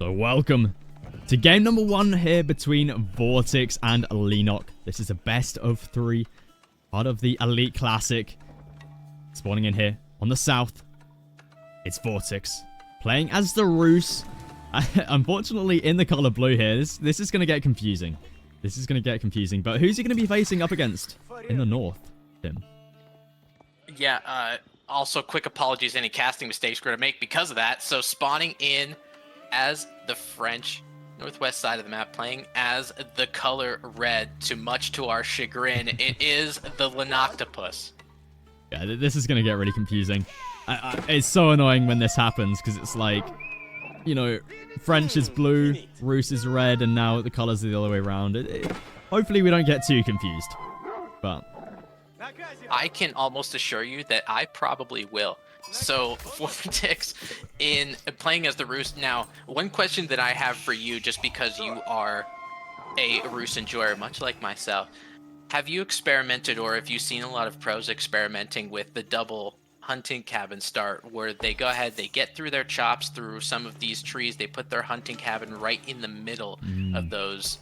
So welcome to game number 1 here between VortiX and Leenock. This is a best of 3, part of the Elite Classic. Spawning in here on the south, it's VortiX playing as the Roos. Unfortunately, in the color blue here, this is going to get confusing. This is going to get confusing. But who's he going to be facing up against in the north, Tim? Yeah, also quick apologies any casting mistakes we're going to make because of that. So spawning in as the French northwest side of the map, playing as the color red, much to our chagrin, it is the Leenock. Yeah, this is going to get really confusing. It's so annoying when this happens because it's like, you know, French is blue, Roos is red, and now the colors are the other way around. Hopefully we don't get too confused. But I can almost assure you that I probably will. So, VortiX in playing as the Roos. Now, one question that I have for you, just because you are a Roos enjoyer, much like myself, have you experimented, or have you seen a lot of pros experimenting with the double hunting cabin start, where they go ahead, they get through their chops through some of these trees, they put their hunting cabin right in the middle of those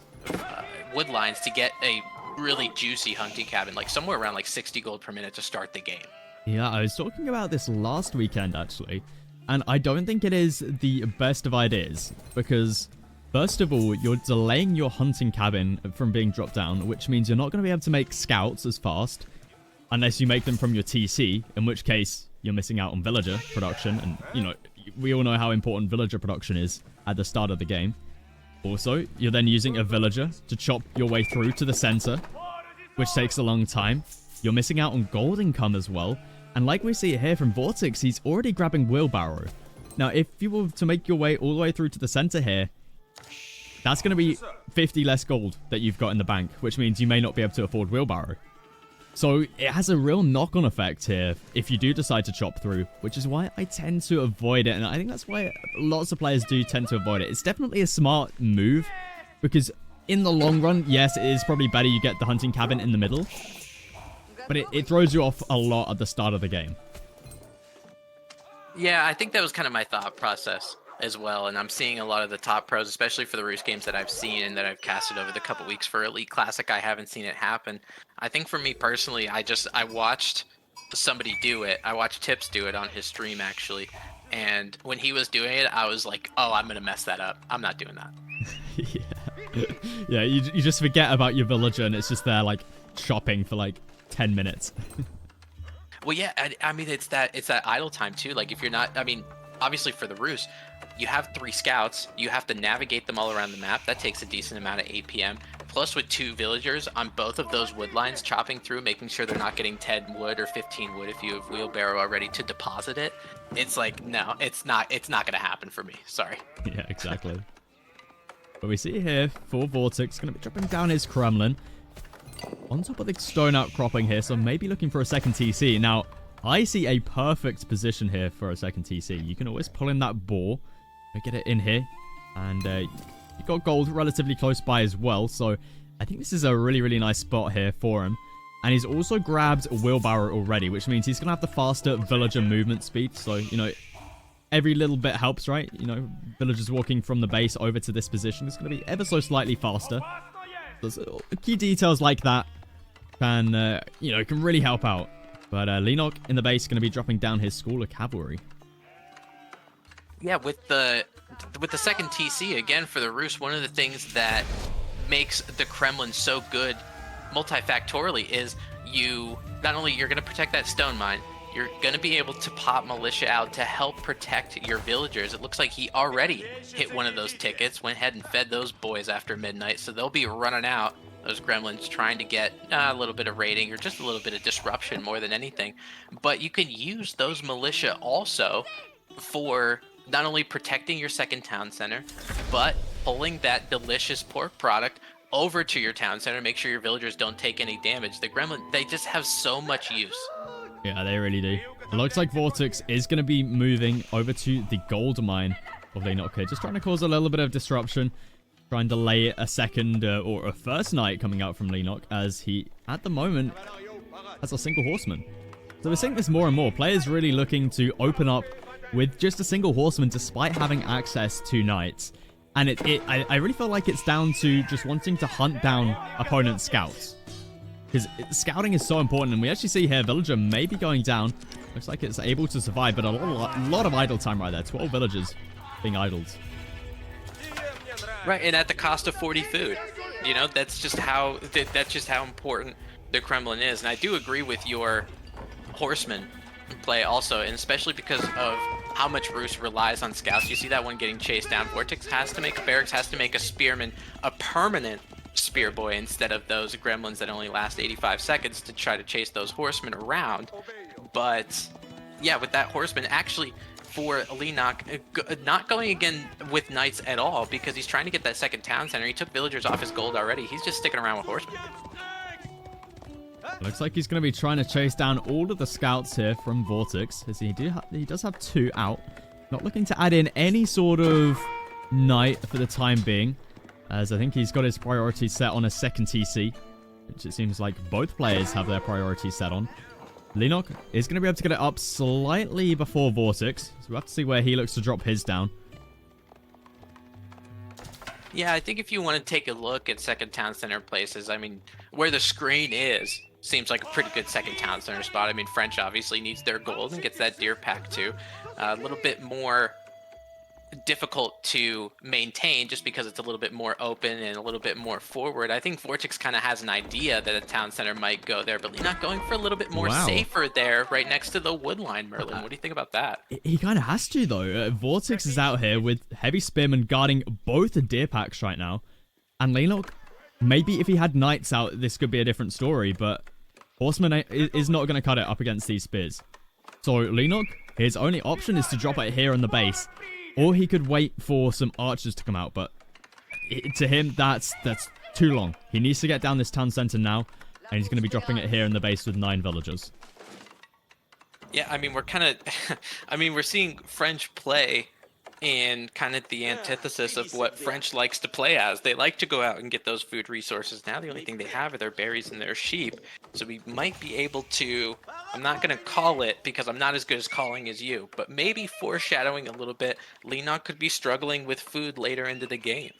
wood lines to get a really juicy hunting cabin, like somewhere around like 60 gold per minute to start the game? yeah, I was talking about this last weekend, actually, and I don't think it is the best of ideas, because first of all, you're delaying your hunting cabin from being dropped down, which means you're not going to be able to make scouts as fast, unless you make them from your TC, in which case you're missing out on villager production, and, you know, we all know how important villager production is at the start of the game. Also, you're then using a villager to chop your way through to the center, which takes a long time. You're missing out on gold income as well. And like we see here from VortiX, he's already grabbing wheelbarrow. Now, if you were to make your way all the way through to the center here, that's going to be 50 less gold that you've got in the bank, which means you may not be able to afford wheelbarrow. So it has a real knock-on effect here if you do decide to chop through, which is why I tend to avoid it. And I think that's why lots of players do tend to avoid it. It's definitely a smart move, because in the long run, yes, it is probably better you get the hunting cabin in the middle, but it throws you off a lot at the start of the game. Yeah, I think that was kind of my thought process as well, and I'm seeing a lot of the top pros, especially for the Roos games that I've seen and that I've casted over the couple weeks for Elite Classic. I haven't seen it happen. I think for me personally, I watched somebody do it. I watched Tips do it on his stream, actually, and when he was doing it, I was like, oh, I'm gonna mess that up. I'm not doing that. Yeah, you just forget about your villager, and it's just there like shopping for like 10 minutes. Well, yeah, I mean, it's that idle time too. Like, if you're not, I mean, obviously for the Roos, you have 3 scouts. You have to navigate them all around the map. That takes a decent amount of APM. Plus, with 2 villagers on both of those wood lines, chopping through, making sure they're not getting 10 wood or 15 wood if you have wheelbarrow already to deposit it. It's like, no, it's not going to happen for me. Sorry. Yeah, exactly. But we see here for VortiX, going to be dropping down his Kremlin on top of the stone outcropping here, so maybe looking for a second TC. Now, I see a perfect position here for a second TC. You can always pull in that boar, get it in here, and you've got gold relatively close by as well, so I think this is a really, really nice spot here for him. And he's also grabbed a wheelbarrow already, which means he's going to have the faster villager movement speed, so, you know, every little bit helps, right? You know, villagers walking from the base over to this position is going to be ever so slightly faster. So key details like that can, you know, can really help out. But Leenock in the base is going to be dropping down his school of cavalry. Yeah, with the second TC, again, for the Roos, one of the things that makes the Kremlin so good multifactorially is not only you're going to protect that stone mine, you're going to be able to pop militia out to help protect your villagers. It looks like he already hit one of those tickets, went ahead and fed those boys after midnight, so they'll be running out, those gremlins, trying to get a little bit of raiding or just a little bit of disruption more than anything. But you can use those militia also for not only protecting your second town center, but pulling that delicious pork product over to your town center, make sure your villagers don't take any damage. The gremlin, they just have so much use. Yeah, they really do. It looks like VortiX is going to be moving over to the gold mine of Leenock here, just trying to cause a little bit of disruption, trying to lay a second or a first night coming out from Leenock, as he, at the moment, has a single horseman. So we're seeing this more and more. Players really looking to open up with just a single horseman despite having access to knights. And I really feel like it's down to just wanting to hunt down opponent scouts. Because scouting is so important, and we actually see here villager may be going down. Looks like it's able to survive, but a lot of idle time right there. 12 villagers being idled. Right, and at the cost of 40 food. You know, that's just how important the Kremlin is. And I do agree with your horseman play also, and especially because of how much Roos relies on scouts. You see that one getting chased down. VortiX has to make a barracks, has to make a spearman a permanent spear boy instead of those gremlins that only last 85 seconds to try to chase those horsemen around. But yeah, with that horseman, actually for Leenock, not going again with knights at all because he's trying to get that second town center. He took villagers off his gold already. He's just sticking around with horsemen. Looks like he's going to be trying to chase down all of the scouts here from VortiX, as he does have 2 out. Not looking to add in any sort of knight for the time being, as I think he's got his priorities set on a second TC, which it seems like both players have their priorities set on. Leenock is going to be able to get it up slightly before VortiX, so we'll have to see where he looks to drop his down. Yeah, I think if you want to take a look at second town center places, I mean, where the screen is, seems like a pretty good second town center spot. I mean, French obviously needs their gold and gets that deer pack too. A little bit more difficult to maintain just because it's a little bit more open and a little bit more forward. I think VortiX kind of has an idea that a town center might go there, but not going for a little bit more safer there right next to the wood line, Merlin. What do you think about that? He kind of has to, though. VortiX is out here with heavy spearmen guarding both the deer packs right now. And Leenock, maybe if he had knights out, this could be a different story, but horseman is not going to cut it up against these spears. So Leenock, his only option is to drop it here on the base. Or he could wait for some archers to come out, but to him, that's too long. He needs to get down this town center now, and he's going to be dropping it here in the base with 9 villagers. Yeah, I mean, we're kind of... I mean, we're seeing French play in kind of the antithesis of what French likes to play as. They like to go out and get those food resources. Now the only thing they have are their berries and their sheep. So we might be able to, I'm not going to call it because I'm not as good as calling as you, but maybe foreshadowing a little bit, Leenock could be struggling with food later into the game.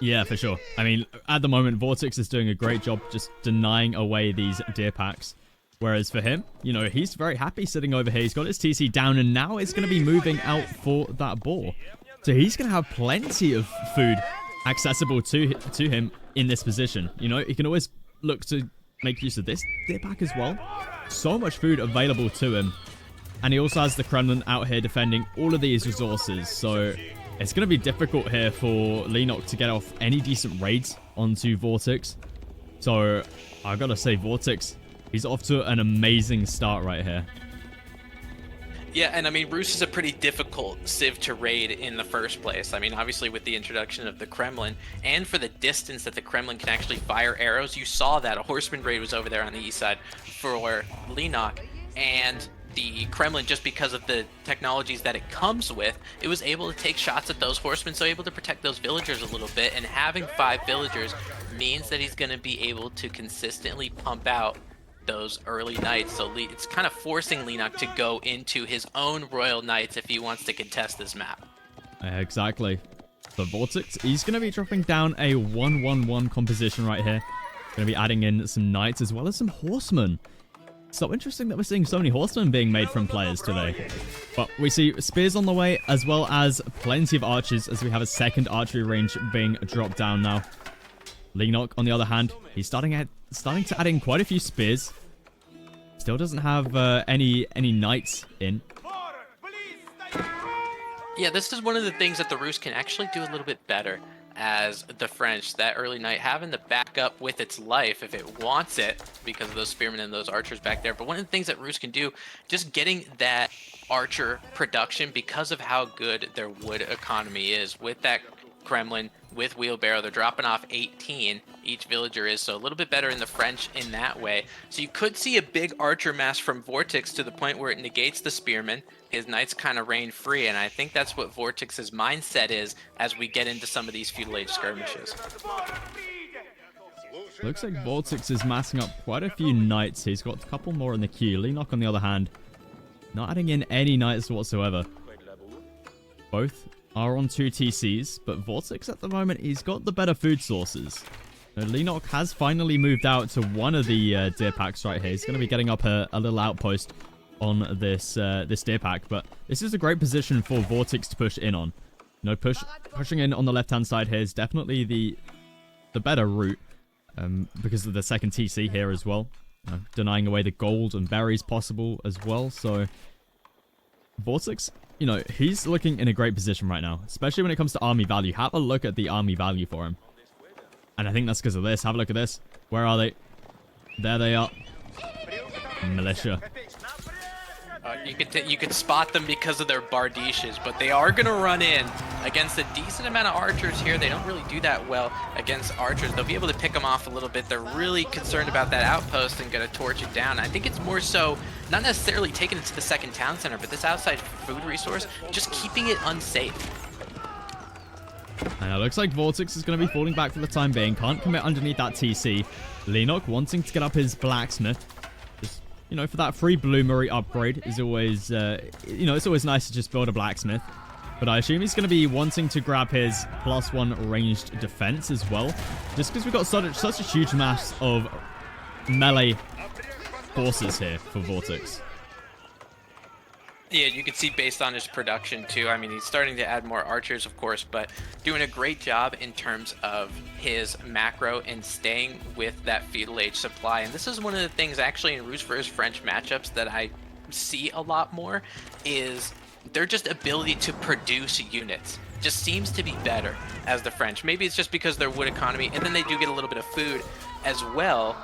Yeah, for sure. I mean, at the moment, VortiX is doing a great job just denying away these deer packs. Whereas for him, you know, he's very happy sitting over here. He's got his TC down, and now it's going to be moving out for that boar. So he's going to have plenty of food accessible to him in this position. You know, he can always look to make use of this deer pack as well. So much food available to him. And he also has the Kremlin out here defending all of these resources. So it's going to be difficult here for Leenock to get off any decent raids onto VortiX. So I've got to say, VortiX, he's off to an amazing start right here. Yeah, and I mean, Roos is a pretty difficult civ to raid in the first place. I mean, obviously with the introduction of the Kremlin, and for the distance that the Kremlin can actually fire arrows, you saw that a horseman raid was over there on the east side for Leenock, and the Kremlin, just because of the technologies that it comes with, it was able to take shots at those horsemen, so able to protect those villagers a little bit, and having 5 villagers means that he's going to be able to consistently pump out those early knights. So it's kind of forcing Leenock to go into his own royal knights if he wants to contest this map. Exactly. For VortiX, he's going to be dropping down a 1-1-1 composition right here. Going to be adding in some knights as well as some horsemen. So interesting that we're seeing so many horsemen being made from players today. But we see spears on the way as well as plenty of archers as we have a second archery range being dropped down now. Leenock, on the other hand, he's starting to add in quite a few spears. Still doesn't have any knights in. Yeah, this is one of the things that the Roos can actually do a little bit better as the French. That early knight having to back up with its life if it wants it because of those spearmen and those archers back there. But one of the things that Roos can do, just getting that archer production because of how good their wood economy is with that Kremlin, with wheelbarrow. They're dropping off 18 each villager is, so a little bit better in the French in that way. So you could see a big archer mass from VortiX to the point where it negates the spearmen. His knights kind of reign free, and I think that's what VortiX's mindset is as we get into some of these feudal age skirmishes. Looks like VortiX is massing up quite a few knights. He's got a couple more in the queue. Leenock, on the other hand, not adding in any knights whatsoever. Both are on 2 TCs, but VortiX at the moment, he's got the better food sources. Now, Leenock has finally moved out to one of the deer packs right here. He's going to be getting up a little outpost on this this deer pack, but this is a great position for VortiX to push in on. You know, pushing in on the left-hand side here is definitely the better route because of the second TC here as well. Denying away the gold and berries possible as well. So VortiX, you know, he's looking in a great position right now, especially when it comes to army value. Have a look at the army value for him. And I think that's because of this. Have a look at this. Where are they? There they are. Militia. You could spot them because of their bardishes, but they are going to run in against a decent amount of archers here. They don't really do that well against archers. They'll be able to pick them off a little bit. They're really concerned about that outpost and going to torch it down. I think it's more so not necessarily taking it to the second town center, but this outside food resource, just keeping it unsafe. And it looks like VortiX is going to be falling back for the time being. Can't commit underneath that TC. Leenock wanting to get up his blacksmith. Just, you know, for that free bloomery upgrade is always, you know, it's always nice to just build a blacksmith. But I assume he's going to be wanting to grab his +1 ranged defense as well. Just because we've got such a huge mass of melee forces here for VortiX. Yeah, you can see based on his production too. I mean, he's starting to add more archers, of course, but doing a great job in terms of his macro and staying with that feudal age supply. And this is one of the things actually in Rus versus French matchups that I see a lot more is their just ability to produce units just seems to be better as the French. Maybe it's just because their wood economy, and then they do get a little bit of food as well.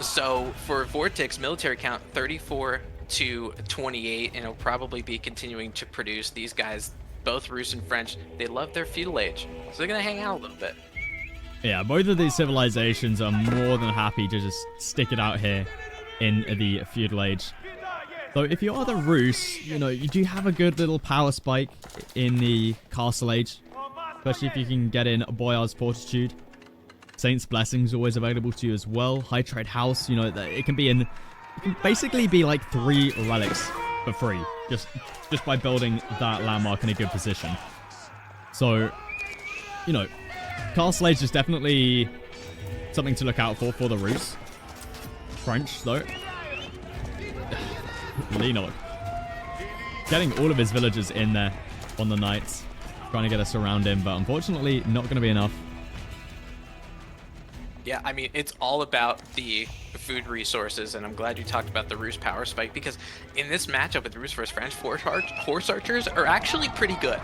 So for VortiX, military count 34 to 28, and it'll probably be continuing to produce. These guys, both Rus and French, they love their feudal age, so they're gonna hang out a little bit. Yeah, both of these civilizations are more than happy to just stick it out here in the feudal age. So if you are the Rus, you know, you do have a good little power spike in the castle age, especially if you can get in Boyar's Fortitude. Saint's Blessing's always available to you as well. High Trade House, you know, it can be in. It can basically be like 3 relics for free, just by building that landmark in a good position. So, you know, Castle Age is definitely something to look out for the Rus. French, though. Leenock. Getting all of his villagers in there on the knights, trying to get us around him, but unfortunately not going to be enough. Yeah, I mean, it's all about the food resources, and I'm glad you talked about the Rus power spike, because in this matchup with Rus versus French, horse archers are actually pretty good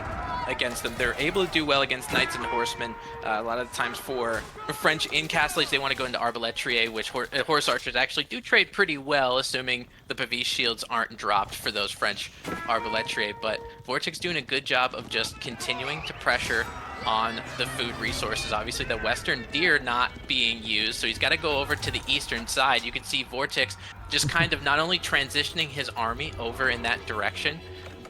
against them. They're able to do well against knights and horsemen. A lot of the times for French in Castle Age, they want to go into Arbalettrier, which horse archers actually do trade pretty well, assuming the Pavise shields aren't dropped for those French Arbalettrier. But VortiX doing a good job of just continuing to pressure on the food resources. Obviously the western deer not being used, so he's got to go over to the eastern side. You can see VortiX just kind of not only transitioning his army over in that direction,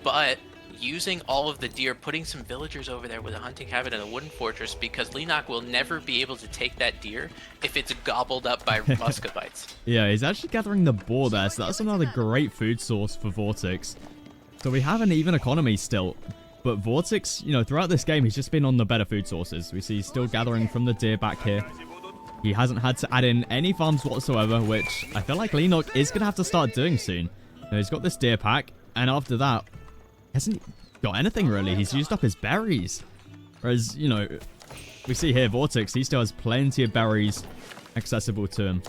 but using all of the deer, putting some villagers over there with a hunting cabin and a wooden fortress, because Leenock will never be able to take that deer if it's gobbled up by muscovites. Yeah, he's actually gathering the boar there, so that's another great food source for VortiX. So we have an even economy still. But VortiX, you know, throughout this game, he's just been on the better food sources. We see he's still gathering from the deer back here. He hasn't had to add in any farms whatsoever, which I feel like Leenock is going to have to start doing soon. Now, he's got this deer pack, and after that, he hasn't got anything really. He's used up his berries. Whereas, you know, we see here VortiX, he still has plenty of berries accessible to him.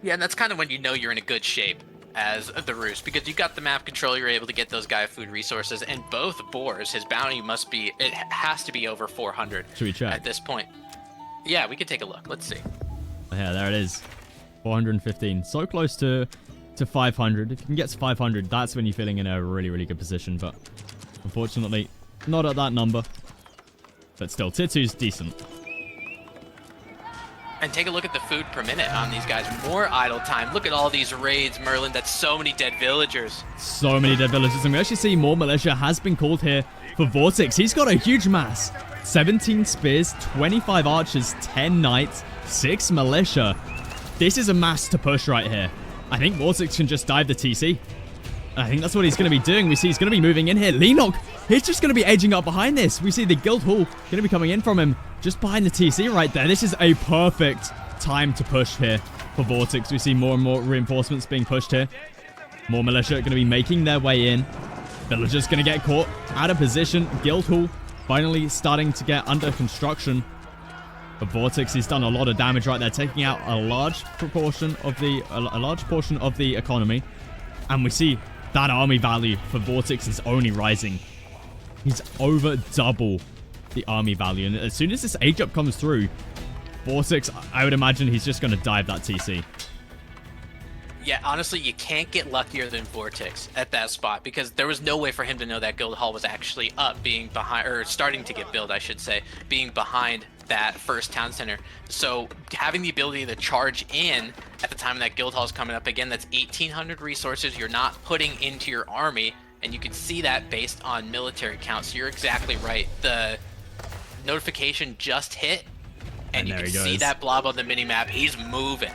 Yeah, and that's kind of when you know you're in a good shape as the Rus, because you got the map control, you're able to get those guy food resources, and both boars, his bounty must be, it has to be over 400 Should we check? At this point. Yeah, we can take a look. Let's see. Yeah, there it is. 415. So close to 500. If you can get to 500, that's when you're feeling in a really, really good position, but unfortunately, not at that number. But still, tier 2's decent. And take a look at the food per minute on these guys. More idle time. Look at all these raids, Merlin. That's so many dead villagers. So many dead villagers. And we actually see more militia has been called here for VortiX. He's got a huge mass. 17 spears, 25 archers, 10 knights, 6 militia. This is a mass to push right here. I think VortiX can just dive the TC. I think that's what he's going to be doing. We see he's going to be moving in here. Leenock, he's just going to be edging up behind this. We see the Guild Hall going to be coming in from him just behind the TC right there. This is a perfect time to push here for VortiX. We see more and more reinforcements being pushed here. More militia going to be making their way in. Villagers going to get caught out of position. Guild Hall finally starting to get under construction. But VortiX, he's done a lot of damage right there, taking out a large portion of the economy. And we see that army value for VortiX is only rising. He's over double the army value. And as soon as this age up comes through, VortiX, I would imagine he's just going to dive that TC. Yeah, honestly, you can't get luckier than VortiX at that spot, because there was no way for him to know that Guild Hall was actually up, being behind, or starting to get built, I should say, being behind that first town center. So having the ability to charge in at the time that Guild Hall is coming up, again, that's 1,800 resources you're not putting into your army, and you can see that based on military count. So you're exactly right. The notification just hit, and you can see that blob on the minimap. He's moving.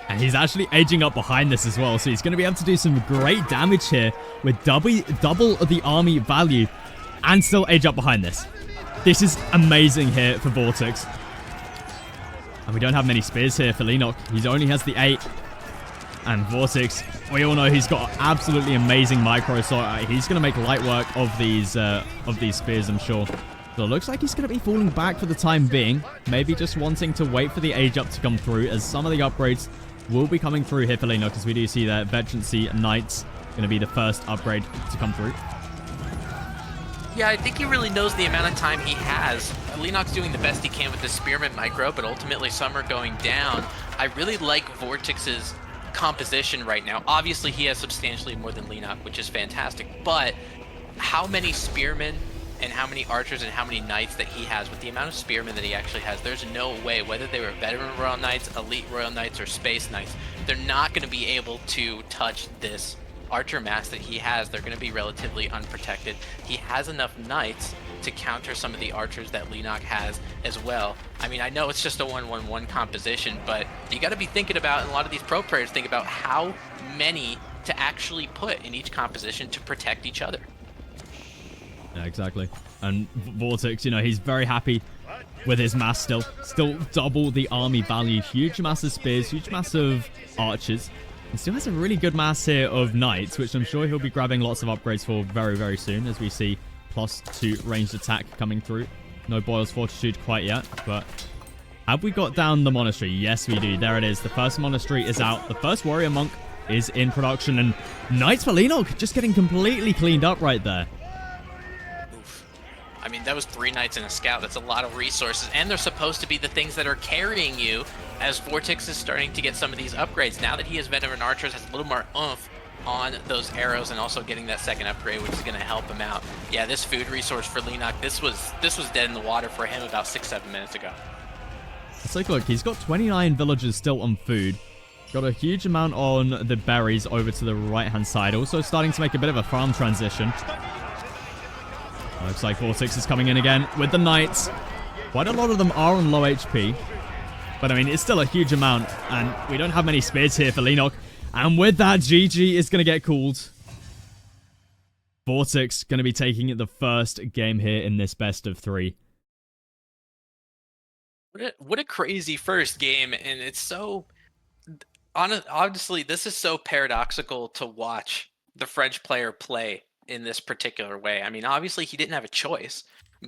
And he's actually aging up behind this as well. So he's going to be able to do some great damage here with double the army value and still age up behind this. This is amazing here for VortiX. And we don't have many spears here for Leenock. He only has the 8. And VortiX, we all know he's got absolutely amazing micro. So he's going to make light work of these spears, I'm sure. So it looks like he's going to be falling back for the time being. Maybe just wanting to wait for the age up to come through, as some of the upgrades will be coming through here for Leenock, because we do see that Veterancy Knights going to be the first upgrade to come through. Yeah, I think he really knows the amount of time he has. Leenock's doing the best he can with the Spearmint micro, but ultimately some are going down. I really like VortiX's composition right now. Obviously, he has substantially more than Leenock, which is fantastic, but how many Spearmen and how many archers and how many knights that he has, with the amount of spearmen that he actually has, there's no way, whether they were veteran royal knights, elite royal knights, or space knights, they're not going to be able to touch this archer mass that he has. They're going to be relatively unprotected. He has enough knights to counter some of the archers that Leenock has as well. I mean, I know it's just a 1-1-1 composition, but you got to be thinking about, and a lot of these pro players think about how many to actually put in each composition to protect each other. Yeah, exactly. And VortiX, you know, he's very happy with his mass still. Still double the army value. Huge mass of spears, huge mass of archers. He still has a really good mass here of knights, which I'm sure he'll be grabbing lots of upgrades for very, very soon, as we see +2 ranged attack coming through. No Boyle's Fortitude quite yet, but have we got down the monastery? Yes, we do. There it is. The first monastery is out. The first warrior monk is in production, and Knights for Leenock just getting completely cleaned up right there. I mean, that was 3 knights and a scout. That's a lot of resources, and they're supposed to be the things that are carrying you, as VortiX is starting to get some of these upgrades. Now that he has veteran archers, has a little more oomph on those arrows, and also getting that second upgrade, which is going to help him out. Yeah, this food resource for Leenock, this was dead in the water for him about 6-7 minutes ago. Let's take a look. He's got 29 villagers still on food. Got a huge amount on the berries over to the right-hand side. Also starting to make a bit of a farm transition. Looks like VortiX is coming in again with the knights. Quite a lot of them are on low HP. But I mean, it's still a huge amount. And we don't have many spears here for Leenock. And with that, GG is going to get called. VortiX going to be taking the first game here in this best of 3. What a crazy first game. And it's so... honestly, this is so paradoxical to watch the French player play in this particular way. I mean, obviously he didn't have a choice,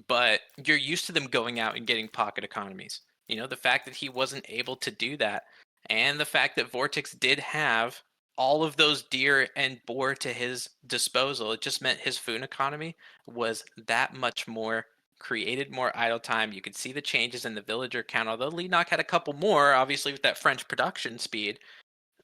but you're used to them going out and getting pocket economies. You know, the fact that he wasn't able to do that, and the fact that VortiX did have all of those deer and boar to his disposal, it just meant his food economy was that much more, created more idle time. You could see the changes in the villager count, although Leenock had a couple more, obviously with that French production speed.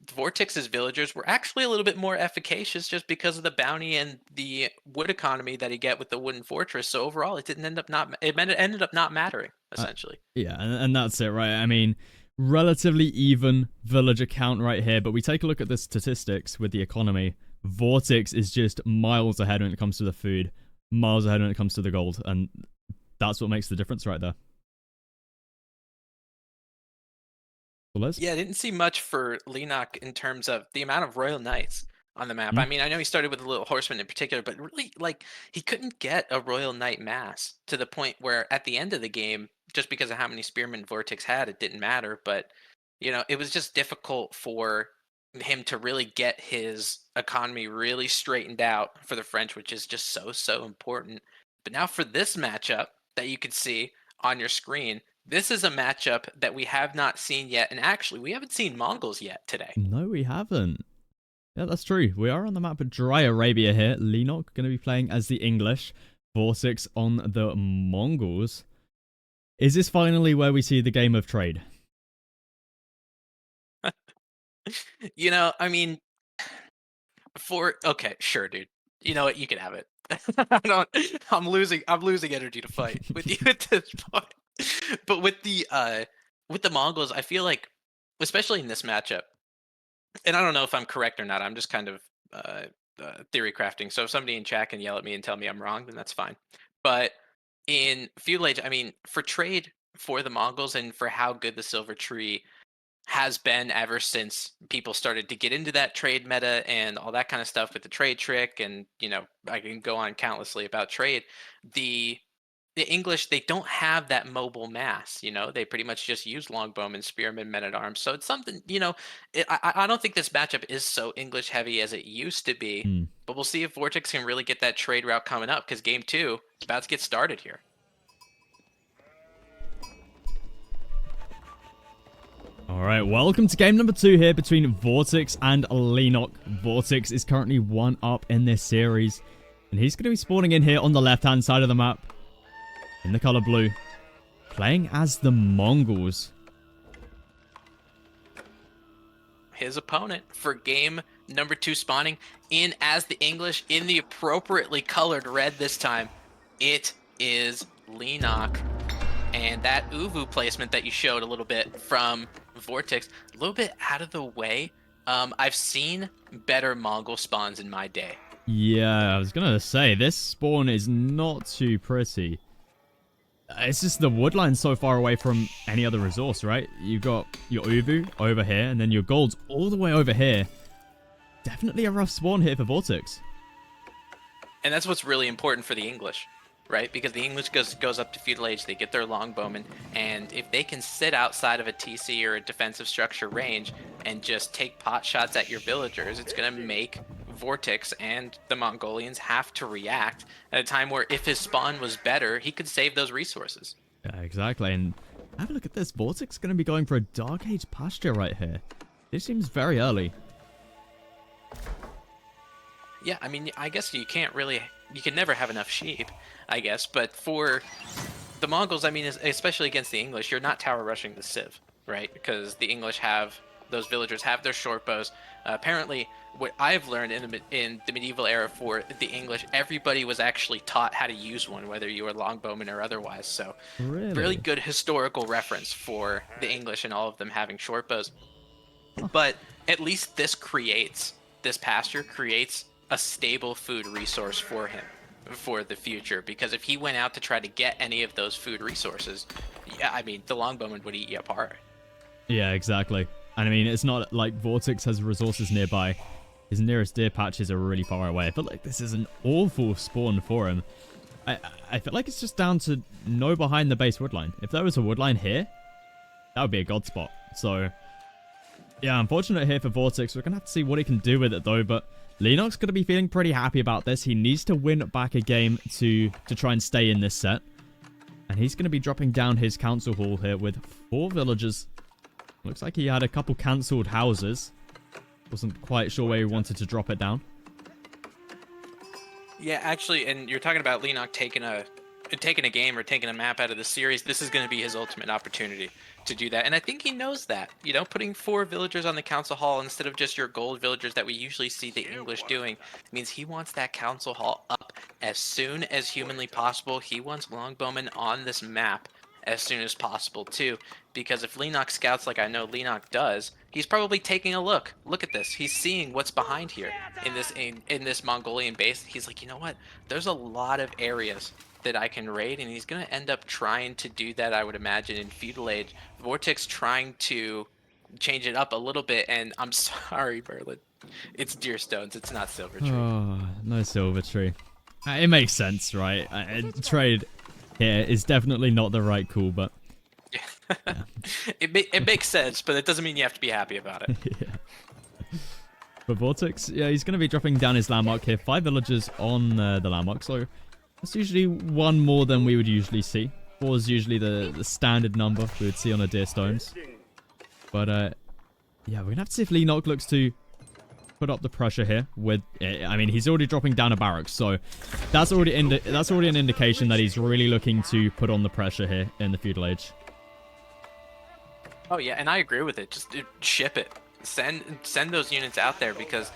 VortiX's villagers were actually a little bit more efficacious just because of the bounty and the wood economy that he get with the wooden fortress. So overall, it didn't end up ended up not mattering, essentially. Yeah, and that's it, right? I mean, relatively even villager count right here, but we take a look at the statistics with the economy. VortiX is just miles ahead when it comes to the food, miles ahead when it comes to the gold, and that's what makes the difference right there. Yeah, I didn't see much for Leenock in terms of the amount of Royal Knights. on the map. Hmm? I mean, I know he started with the Little Horseman in particular, but really, like, he couldn't get a Royal Knight Mass to the point where at the end of the game, just because of how many Spearmen VortiX had, it didn't matter. But, it was just difficult for him to really get his economy really straightened out for the French, which is just so, so important. But now for this matchup that you can see on your screen, this is a matchup that we have not seen yet. And actually, we haven't seen Mongols yet today. No, we haven't. Yeah, that's true. We are on the map of Dry Arabia here. Leenock going to be playing as the English. VortiX on the Mongols. Is this finally where we see the game of trade? I mean, okay, sure, dude. You know what? You can have it. I don't. I'm losing energy to fight with you at this point. But with the Mongols, I feel like, especially in this matchup, and I don't know if I'm correct or not. I'm just kind of uh, theory crafting. So if somebody in chat can yell at me and tell me I'm wrong, then that's fine. But in feudal age, I mean, for trade for the Mongols and for how good the Silver Tree has been ever since people started to get into that trade meta and all that kind of stuff with the trade trick, and I can go on countlessly about trade. The English, they don't have that mobile mass. They pretty much just use longbowmen, spearmen, men at arms. So it's something. I don't think this matchup is so English heavy as it used to be. Hmm. But we'll see if VortiX can really get that trade route coming up, because game 2 is about to get started here. Alright, welcome to game number 2 here between VortiX and Leenock. VortiX is currently 1 up in this series. And he's going to be spawning in here on the left-hand side of the map. In the color blue. Playing as the Mongols. His opponent for game number 2 spawning in as the English in the appropriately colored red this time. It is Leenock. And that Uvu placement that you showed a little bit from VortiX, a little bit out of the way. I've seen better Mongol spawns in my day. Yeah, I was going to say, this spawn is not too pretty. It's just the woodline's so far away from any other resource, right? You've got your Uvu over here, and then your gold's all the way over here. Definitely a rough spawn here for VortiX. And that's what's really important for the English, right? Because the English goes up to feudal age, they get their longbowmen, and if they can sit outside of a TC or a defensive structure range and just take pot shots at your villagers, it's going to make VortiX and the Mongolians have to react at a time where if his spawn was better, he could save those resources. Yeah, exactly. And have a look at this. VortiX going to be going for a Dark Age pasture right here. This seems very early. Yeah, I mean, I guess you can never have enough sheep, I guess. But for the Mongols, I mean, especially against the English, you're not tower rushing the Civ, right? Because the English those villagers have their short bows. Apparently, what I've learned in the medieval era for the English, everybody was actually taught how to use one, whether you were longbowman or otherwise. So, really good historical reference for the English and all of them having short bows. But at least this pasture creates a stable food resource for him for the future, because if he went out to try to get any of those food resources, yeah, I mean, the longbowman would eat you apart. Yeah, exactly. And I mean, it's not like VortiX has resources nearby. His nearest deer patches are really far away. I feel like this is an awful spawn for him. I feel like it's just down to no behind the base woodline. If there was a woodline here, that would be a god spot. So, yeah, unfortunate here for VortiX. We're going to have to see what he can do with it, though. But Leenock's going to be feeling pretty happy about this. He needs to win back a game to try and stay in this set. And he's going to be dropping down his council hall here with 4 villagers. Looks like he had a couple cancelled houses. Wasn't quite sure where he wanted to drop it down. Yeah, actually, and you're talking about Leenock taking a game or taking a map out of the series. This is going to be his ultimate opportunity to do that, and I think he knows that. Putting 4 villagers on the council hall instead of just your gold villagers that we usually see the English doing means he wants that council hall up as soon as humanly possible. He wants longbowmen on this map as soon as possible too, because if Leenock scouts like I know Leenock does, he's probably taking a look. Look at this. He's seeing what's behind here in this Mongolian base. He's like, you know what? There's a lot of areas that I can raid, and he's going to end up trying to do that, I would imagine, in feudal age. VortiX trying to change it up a little bit, and I'm sorry, Merlin. It's deer stones. It's not silver tree. Oh, no silver tree. It makes sense, right? Trade here is definitely not the right call, but... Yeah. It makes sense, but it doesn't mean you have to be happy about it. Yeah. But VortiX, yeah, he's going to be dropping down his landmark here. 5 villagers on the landmark, so that's usually one more than we would usually see. 4 is usually the standard number we would see on a deer stones. But, yeah, we're going to have to see if Leenock looks to put up the pressure here. With, I mean, he's already dropping down a barracks, so that's already an indication that he's really looking to put on the pressure here in the feudal age. Oh yeah, and I agree with it. Just ship it. Send those units out there, because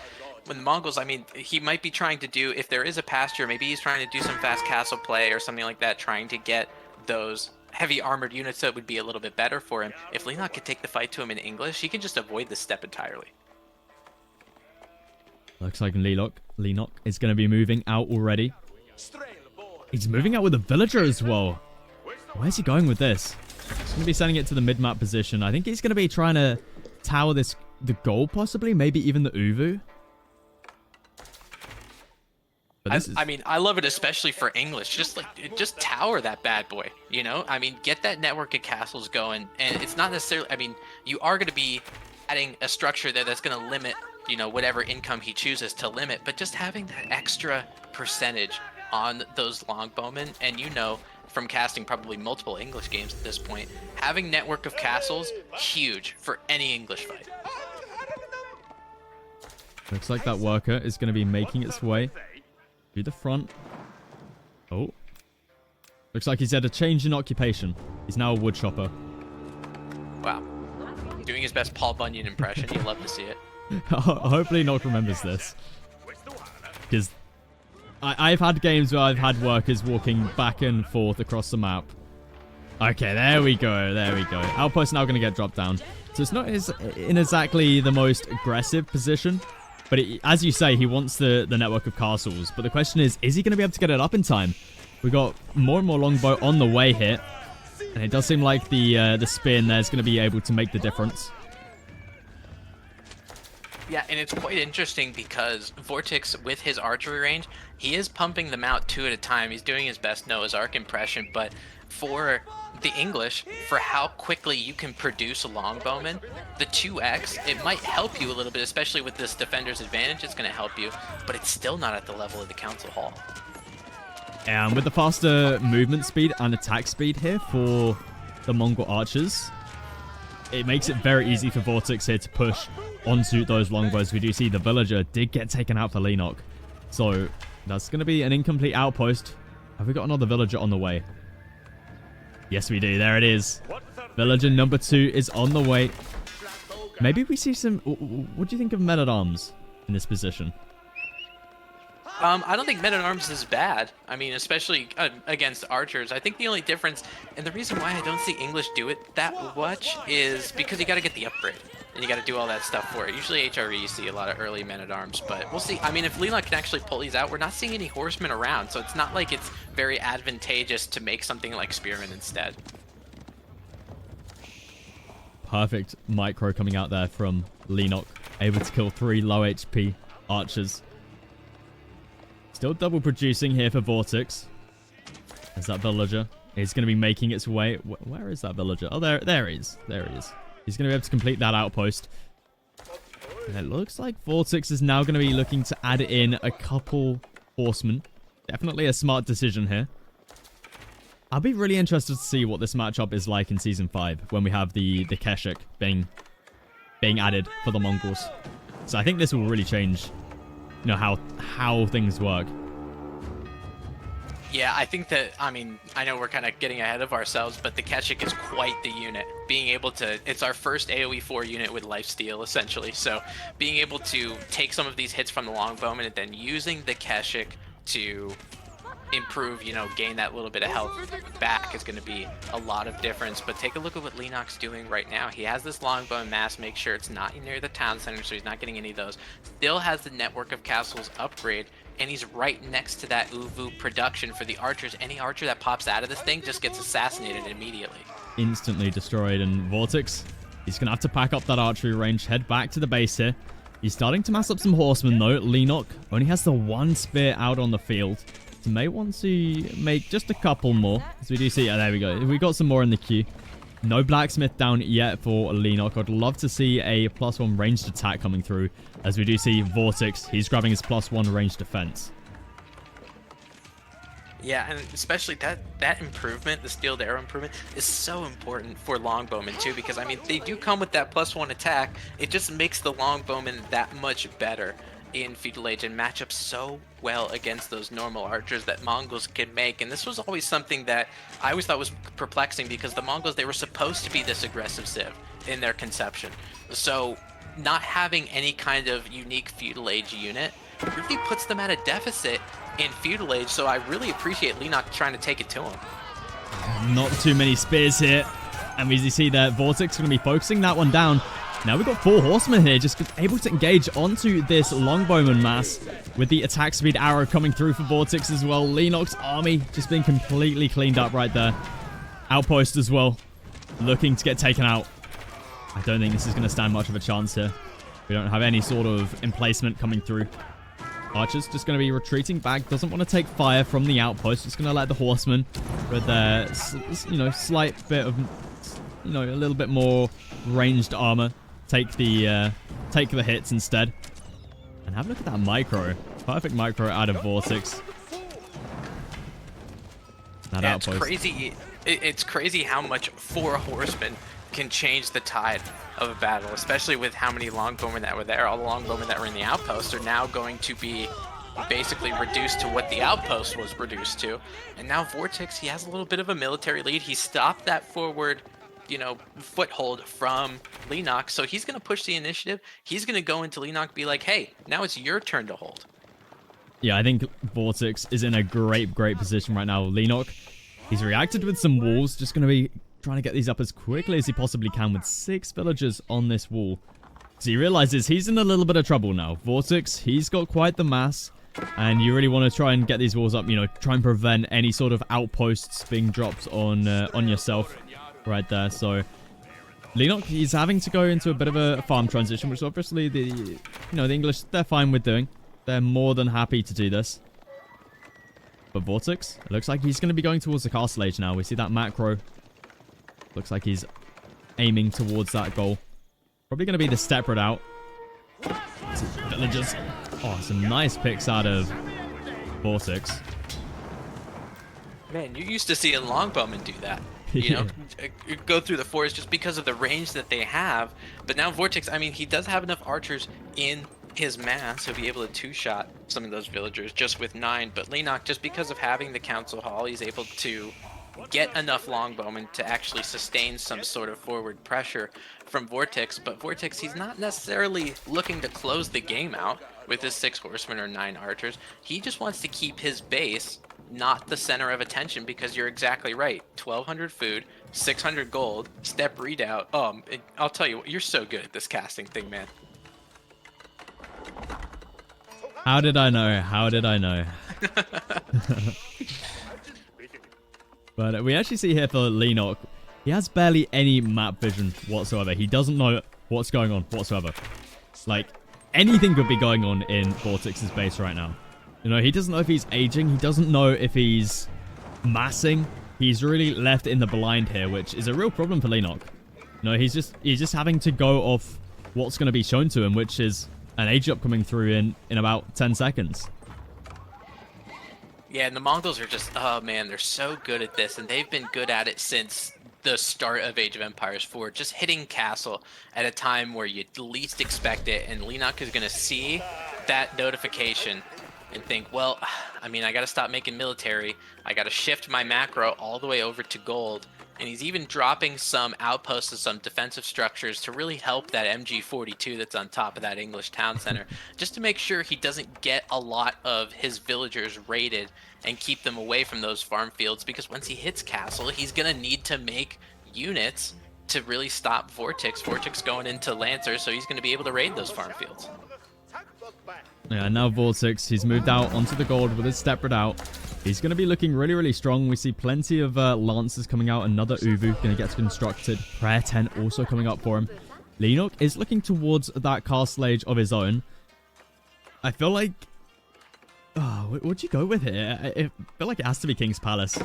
when the Mongols, I mean, he might be trying to do, if there is a pasture, maybe he's trying to do some fast castle play or something like that, trying to get those heavy armored units that would be a little bit better for him. If Leenock could take the fight to him in English, he can just avoid this step entirely. Looks like Leenock is going to be moving out already. He's moving out with a villager as well. Where's he going with this? He's going to be sending it to the mid-map position. I think he's going to be trying to tower the goal, possibly. Maybe even the Uvu. But I mean, I love it, especially for English. Just tower that bad boy, you know? I mean, get that network of castles going. And it's not necessarily... I mean, you are going to be adding a structure there that's going to limit, you know, whatever income he chooses to limit. But just having that extra percentage on those longbowmen, and you know... from casting probably multiple English games at this point, having network of castles, huge for any English fight. Looks like that worker is going to be making its way to the front. Oh. Looks like he's had a change in occupation. He's now a wood chopper. Wow. Doing his best Paul Bunyan impression. You'd love to see it. Hopefully Nock remembers this. Because... I've had games where I've had workers walking back and forth across the map. Okay, there we go. There we go. Outpost now going to get dropped down. So it's not in exactly the most aggressive position. But as you say, he wants the network of castles. But the question is he going to be able to get it up in time? We got more and more longbow on the way here. And it does seem like the spin there is going to be able to make the difference. Yeah, and it's quite interesting because VortiX, with his archery range, he is pumping them out 2 at a time. He's doing his best Noah's Ark impression, but for the English, for how quickly you can produce a longbowman, the 2x, it might help you a little bit, especially with this defender's advantage. It's going to help you, but it's still not at the level of the Council Hall. And with the faster movement speed and attack speed here for the Mongol archers, it makes it very easy for VortiX here to push onto those longbows. We do see the villager did get taken out for Leenock. So that's going to be an incomplete outpost. Have we got another villager on the way? Yes, we do. There it is. Villager number 2 is on the way. Maybe we see some... What do you think of men-at-arms in this position? I don't think men-at-arms is bad. I mean, especially against archers. I think the only difference, and the reason why I don't see English do it that much, is because you got to get the upgrade. And you got to do all that stuff for it. Usually HRE, you see a lot of early men-at-arms, but we'll see. I mean, if Leenock can actually pull these out, we're not seeing any horsemen around, so it's not like it's very advantageous to make something like spearmen instead. Perfect micro coming out there from Leenock. Able to kill 3 low HP archers. Still double producing here for VortiX. There's that villager. He's going to be making its way. Where is that villager? Oh, there he is. There he is. He's going to be able to complete that outpost. And it looks like VortiX is now going to be looking to add in a couple horsemen. Definitely a smart decision here. I'll be really interested to see what this matchup is like in Season 5 when we have the Keshik being added for the Mongols. So I think this will really change, you know, how things work. Yeah, I think that, I mean, I know we're kind of getting ahead of ourselves, but the Keshik is quite the unit. Being able to, it's our first AoE 4 unit with lifesteal, essentially. So being able to take some of these hits from the longbowman and then using the Keshik to improve, you know, gain that little bit of health back is going to be a lot of difference. But take a look at what Leenock's doing right now. He has this longbow mass, make sure it's not near the town center, so he's not getting any of those. Still has the network of castles upgrade, and he's right next to that Uvu production for the archers. Any archer that pops out of this thing just gets assassinated immediately. Instantly destroyed, and VortiX, he's going to have to pack up that archery range, head back to the base here. He's starting to mass up some horsemen, though. Leenock only has the one spear out on the field. So may want to make just a couple more. As we do see, there we go. We got some more in the queue. No blacksmith down yet for Leenock. I'd love to see a +1 ranged attack coming through. As we do see VortiX, he's grabbing his +1 ranged defense. Yeah, and especially that improvement, the steeled arrow improvement, is so important for longbowmen too, because I mean they do come with that +1 attack. It just makes the longbowman that much better in Feudal Age and match up so well against those normal archers that Mongols can make. And this was always something that I always thought was perplexing, because the Mongols, they were supposed to be this aggressive civ in their conception. So not having any kind of unique Feudal Age unit really puts them at a deficit in Feudal Age, so I really appreciate Leenock trying to take it to him. Not too many spears here. And as you see there, VortiX going to be focusing that one down. Now we've got 4 horsemen here, just able to engage onto this longbowman mass with the attack speed arrow coming through for VortiX as well. Leenock's army just being completely cleaned up right there. Outpost as well, looking to get taken out. I don't think this is going to stand much of a chance here. We don't have any sort of emplacement coming through. Archer's just going to be retreating back. Doesn't want to take fire from the outpost. Just going to let the horsemen with their, slight bit of, a little bit more ranged armor take the hits instead. And have a look at that micro. Perfect micro out of VortiX. That outpost. It's crazy. It's crazy how much 4 horsemen can change the tide of a battle, especially with how many longbowmen that were there. All the longbowmen that were in the outpost are now going to be basically reduced to what the outpost was reduced to. And now VortiX, he has a little bit of a military lead. He stopped that forward, foothold from Leenock, so he's going to push the initiative. He's going to go into Leenock and be like, hey, now it's your turn to hold. Yeah, I think VortiX is in a great position right now. Leenock, he's reacted with some walls, just going to be trying to get these up as quickly as he possibly can with 6 villagers on this wall. So he realizes he's in a little bit of trouble now. VortiX, he's got quite the mass, and you really want to try and get these walls up, try and prevent any sort of outposts being dropped on yourself right there. So Leenock, he's having to go into a bit of a farm transition, which obviously the English, they're fine with doing. They're more than happy to do this. But VortiX, it looks like he's going to be going towards the castle age now. We see that macro. Looks like he's aiming towards that goal. Probably going to be the step out. Villagers. Oh, some nice picks out of VortiX. Man, you used to see longbowmen do that. Go through the forest just because of the range that they have. But now VortiX, I mean, he does have enough archers in his mass to be able to 2-shot some of those villagers just with 9. But Leenock, just because of having the council hall, he's able to get enough longbowmen to actually sustain some sort of forward pressure from VortiX. But VortiX, he's not necessarily looking to close the game out with his 6 horsemen or 9 archers. He just wants to keep his base not the center of attention, because you're exactly right. 1,200 food, 600 gold, step redoubt. I'll tell you what, you're so good at this casting thing, man. How did I know? How did I know? But we actually see here for Leenock, he has barely any map vision whatsoever. He doesn't know what's going on whatsoever. Like, anything could be going on in VortiX's base right now. He doesn't know if he's aging. He doesn't know if he's massing. He's really left in the blind here, which is a real problem for Leenock. He's just having to go off what's going to be shown to him, which is an age up coming through in about 10 seconds. Yeah, and the Mongols are just, oh man, they're so good at this, and they've been good at it since the start of Age of Empires 4, just hitting castle at a time where you least expect it, and Leenock is going to see that notification and think, well, I mean, I got to stop making military, I got to shift my macro all the way over to gold, and he's even dropping some outposts and some defensive structures to really help that MG42 that's on top of that English town center, just to make sure he doesn't get a lot of his villagers raided and keep them away from those farm fields, because once he hits castle, he's going to need to make units to really stop VortiX. VortiX going into Lancer, so he's going to be able to raid those farm fields. Yeah, now VortiX, he's moved out onto the gold with his step out. He's going to be looking really strong. We see plenty of Lancers coming out. Another Uvu going to get constructed. Prayer tent also coming up for him. Leenock is looking towards that castle age of his own. I feel like... Oh, what'd you go with here? I feel like it has to be King's Palace.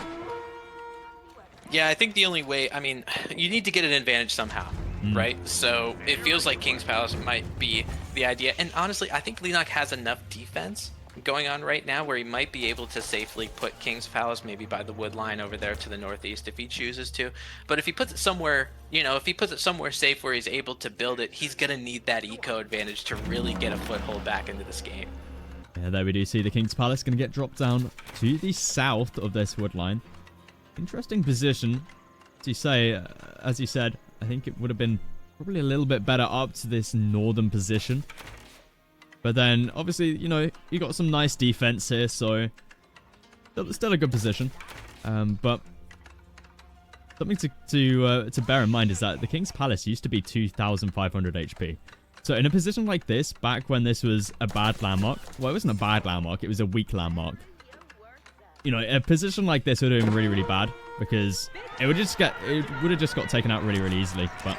Yeah, I think the only way... I mean, you need to get an advantage somehow, right? So it feels like King's Palace might be the idea. And honestly, I think Leenock has enough defense going on right now where he might be able to safely put King's Palace maybe by the wood line over there to the northeast if he chooses to. But if he puts it somewhere, you know, if he puts it somewhere safe where he's able to build it, he's going to need that eco advantage to really get a foothold back into this game. Yeah, there we do see the King's Palace going to get dropped down to the south of this wood line. Interesting position. As you said, I think it would have been probably a little bit better up to this northern position. But then, obviously, you know, you got some nice defense here, so still a good position. But something to bear in mind is that the King's Palace used to be 2,500 HP. So in a position like this, back when this was a bad landmark, well, it wasn't a bad landmark, it was a weak landmark. You know, a position like this we're doing really, really bad because it would have just got taken out really, really easily. But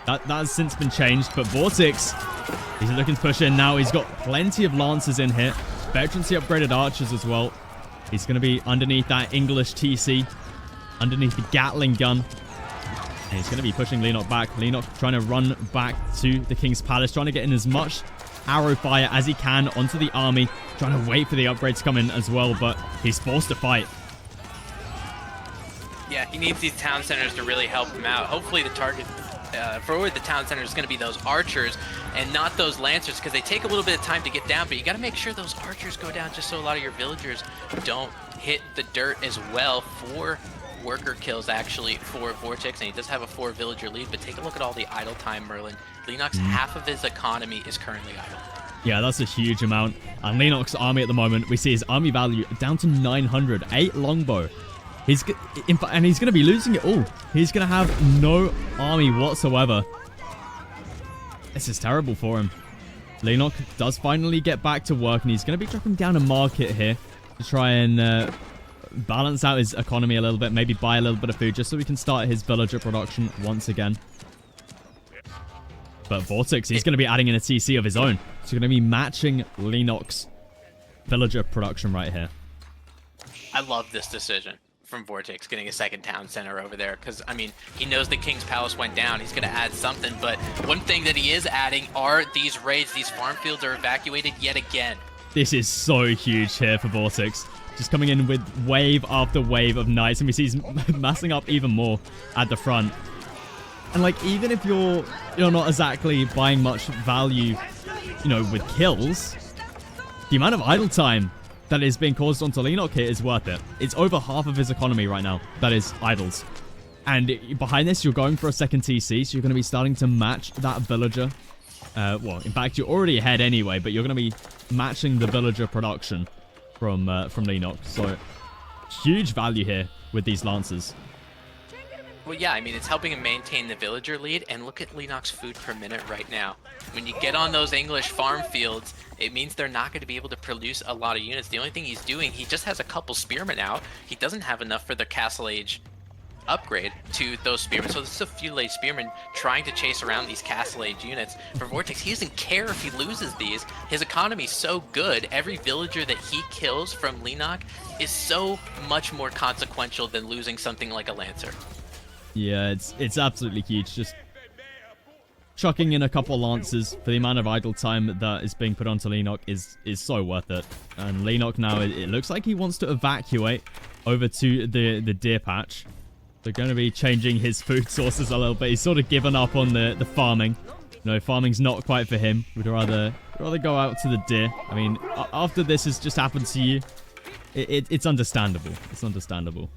that has since been changed. But VortiX, he's looking to push in now. He's got plenty of lancers in here. Veterancy upgraded archers as well. He's going to be underneath that English TC, underneath the Gatling gun. And he's going to be pushing Leenock back. Leenock trying to run back to the King's Palace, trying to get in as much arrow fire as he can onto the army, trying to wait for the upgrades to come in as well, but he's forced to fight. Yeah, he needs these town centers to really help him out. Hopefully the target for the town center is going to be those archers and not those lancers because they take a little bit of time to get down, but you got to make sure those archers go down just so a lot of your villagers don't hit the dirt as well. 4 worker kills actually for VortiX, and he does have a 4 villager lead, but take a look at all the idle time, Merlin. Leenock's half of his economy is currently idle. Yeah, that's a huge amount. And Leenock's army at the moment, we see his army value down to 900. 8 longbow. And he's going to be losing it all. He's going to have no army whatsoever. This is terrible for him. Leenock does finally get back to work, and he's going to be dropping down a market here to try and balance out his economy a little bit, maybe buy a little bit of food just so he can start his villager production once again. But VortiX, he's going to be adding in a TC of his own. So you're going to be matching Leenock's villager production right here. I love this decision from VortiX, getting a second town center over there, because, I mean, he knows the King's Palace went down. He's going to add something, but one thing that he is adding are these raids. These farm fields are evacuated yet again. This is so huge here for VortiX. Just coming in with wave after wave of knights, and we see he's massing up even more at the front. And, like, even if you're not exactly buying much value, you know, with kills, the amount of idle time that is being caused onto Leenock here is worth it. It's over half of his economy right now that is idles. And behind this, you're going for a second TC, so you're going to be starting to match that villager. Well, in fact, you're already ahead anyway, but you're going to be matching the villager production from Leenock. So, huge value here with these lancers. Well, yeah, I mean, it's helping him maintain the villager lead, and look at Leenock's food per minute right now. When you get on those English farm fields, it means they're not going to be able to produce a lot of units. The only thing he's doing, he just has a couple spearmen out. He doesn't have enough for the Castle Age upgrade to those spearmen. So this is a feudal age spearman trying to chase around these Castle Age units. For VortiX, he doesn't care if he loses these. His economy's so good. Every villager that he kills from Leenock is so much more consequential than losing something like a Lancer. Yeah, it's absolutely huge. Just chucking in a couple lancers for the amount of idle time that is being put onto Leenock is so worth it. And Leenock now, it looks like he wants to evacuate over to the deer patch. They're going to be changing his food sources a little bit. He's sort of given up on the farming. You know, farming's not quite for him. Would rather go out to the deer. I mean, after this has just happened to you, it's understandable. It's understandable.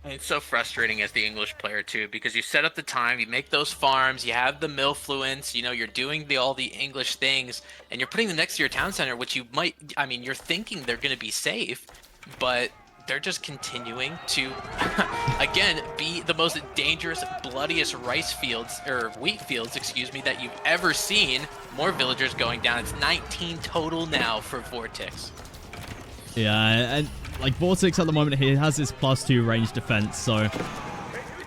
It's so frustrating as the English player too, because you set up the time, you make those farms, you have the millfluence, you know, you're doing all the English things, and you're putting them next to your town center, which you might, I mean, you're thinking they're going to be safe, but they're just continuing to, again, be the most dangerous, bloodiest rice fields, or wheat fields, excuse me, that you've ever seen. More villagers going down. It's 19 total now for VortiX. Yeah, and like VortiX at the moment, he has his +2 range defense, so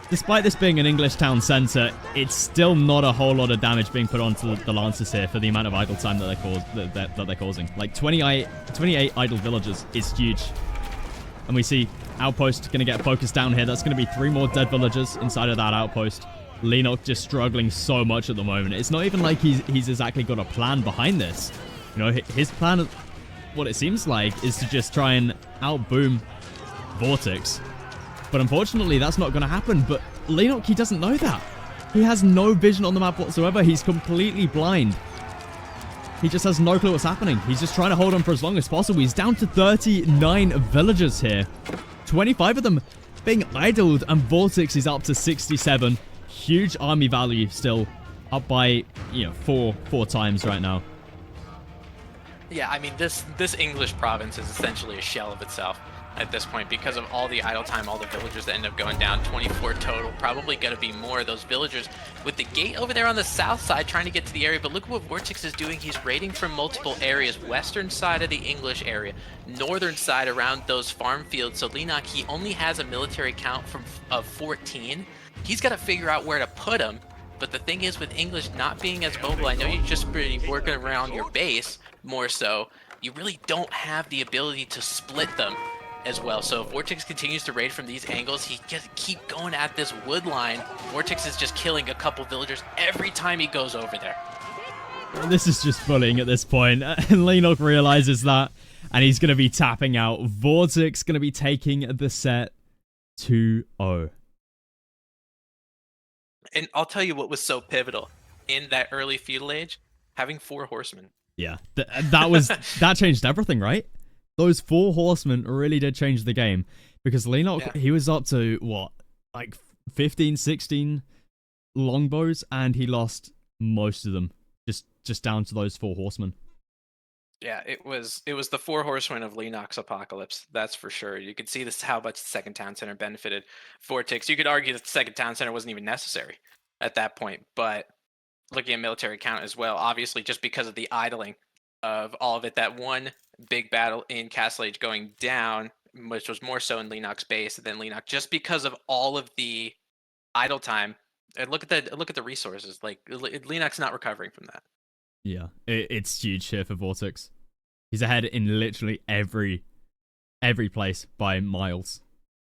Despite this being an English town centre, it's still not a whole lot of damage being put onto the Lancers here for the amount of idle time that they're causing. Like 28 idle villagers is huge. And we see Outpost going to get focused down here. That's going to be 3 more dead villagers inside of that Outpost. Leenock just struggling so much at the moment. It's not even like he's exactly got a plan behind this. You know, his plan, what it seems like, is to just try and outboom VortiX. But unfortunately, that's not going to happen. But Leenock, he doesn't know that. He has no vision on the map whatsoever. He's completely blind. He just has no clue what's happening. He's just trying to hold on for as long as possible. He's down to 39 villagers here. 25 of them being idled, and VortiX is up to 67. Huge army value still, up by, you know, four times right now. Yeah, I mean, this English province is essentially a shell of itself at this point because of all the idle time, all the villagers that end up going down. 24 total, probably going to be more of those villagers with the gate over there on the south side trying to get to the area. But look at what VortiX is doing. He's raiding from multiple areas. Western side of the English area, northern side around those farm fields. So Leenock, he only has a military count of 14. He's got to figure out where to put him. But the thing is, with English not being as mobile, I know you're just pretty working around your base more so. You really don't have the ability to split them as well. So if VortiX continues to raid from these angles, he just keep going at this wood line. VortiX is just killing a couple villagers every time he goes over there. This is just bullying at this point. And Leenock realizes that, and he's going to be tapping out. VortiX going to be taking the set 2-0. And I'll tell you what was so pivotal in that early feudal age, having 4 horsemen. Yeah, that changed everything, right? Those 4 horsemen really did change the game, because Leenock, he was up to, what, like 15, 16 longbows, and he lost most of them just down to those 4 horsemen. Yeah, it was the 4 horsemen of Leenock's apocalypse, that's for sure. You could see this how much the second town center benefited VortiX. You could argue that the second town center wasn't even necessary at that point, but looking at military count as well, obviously just because of the idling of all of it, that one big battle in Castle Age going down, which was more so in Leenock's base than Leenock, just because of all of the idle time. And look at the resources. Like, Leenock's not recovering from that. Yeah, it's huge here for VortiX. He's ahead in literally every place by miles.